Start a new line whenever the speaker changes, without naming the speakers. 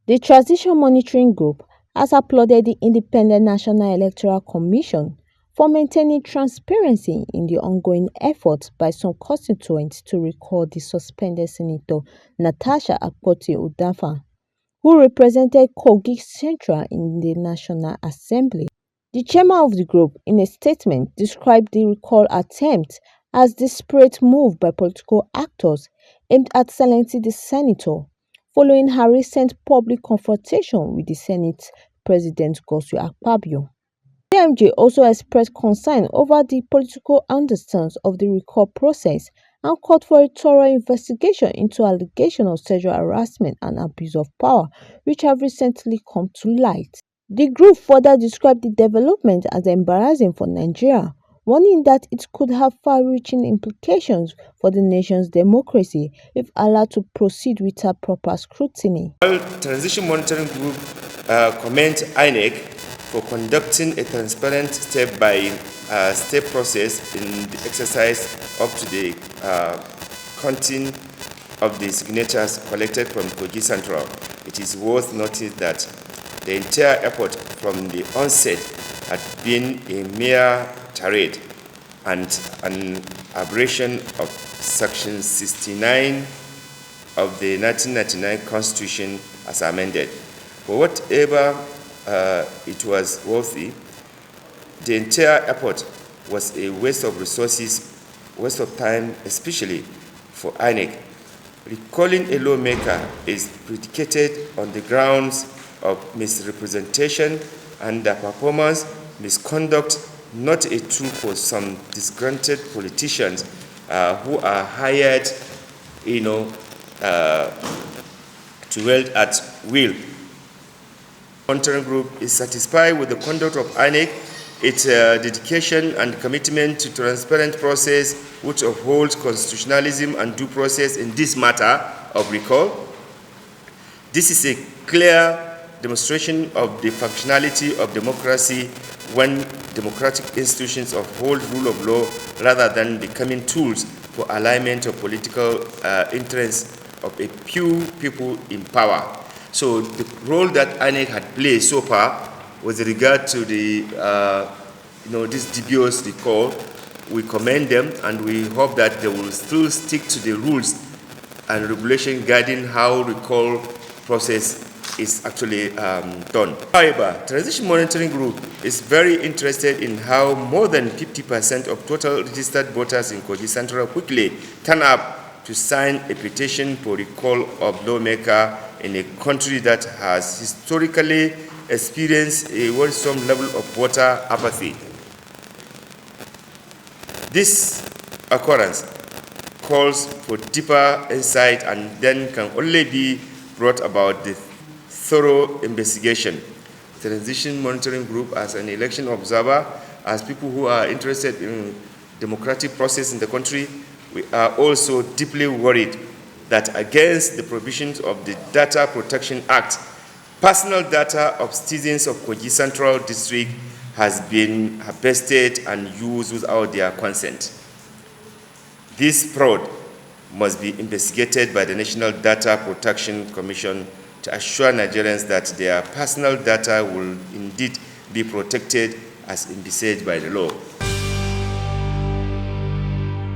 The Transition Monitoring Group has applauded the Independent National Electoral Commission for maintaining transparency in the ongoing efforts by some constituents to recall the suspended Senator Natasha Akpoti-Uduaghan, who represented Kogi Central in the National Assembly. The chairman of the group, in a statement, described the recall attempt as desperate move by political actors aimed at silencing the senator, following her recent public confrontation with the Senate President Godswill Akpabio. TMG also expressed concern over the political undertones of the recall process and called for a thorough investigation into allegations of sexual harassment and abuse of power which have recently come to light. The group further described the development as embarrassing for Nigeria, warning that it could have far-reaching implications for the nation's democracy if allowed to proceed without proper scrutiny.
While Transition Monitoring Group commends INEC for conducting a transparent step-by-step process in the exercise up to the counting of the signatures collected from Kogi Central, it is worth noting that the entire effort from the onset had been a mere charade and an aberration of Section 69 of the 1999 Constitution as amended. For whatever it was worthy, the entire effort was a waste of resources, waste of time, especially for INEC. Recalling a lawmaker is predicated on the grounds of misrepresentation, underperformance, misconduct, not a tool for some disgruntled politicians who are hired, to wield at will. The monitoring group is satisfied with the conduct of INEC, its dedication and commitment to transparent process which upholds constitutionalism and due process in this matter of recall. This is a clear demonstration of the functionality of democracy when democratic institutions uphold rule of law rather than becoming tools for alignment of political interests of a few people in power. So the role that INEC had played so far with regard to the this dubious recall, we commend them and we hope that they will still stick to the rules and regulation guiding how recall process is actually done. However, Transition Monitoring Group is very interested in how more than 50% of total registered voters in Kogi Central quickly turn up to sign a petition for recall of lawmaker in a country that has historically experienced a worrisome level of voter apathy. This occurrence calls for deeper insight and then can only be brought about the thorough investigation. The Transition Monitoring Group, as an election observer, as people who are interested in democratic process in the country, we are also deeply worried that against the provisions of the Data Protection Act, personal data of citizens of Kogi Central District has been harvested and used without their consent. This fraud must be investigated by the National Data Protection Commission to assure Nigerians that their personal data will indeed be protected as envisaged by the law.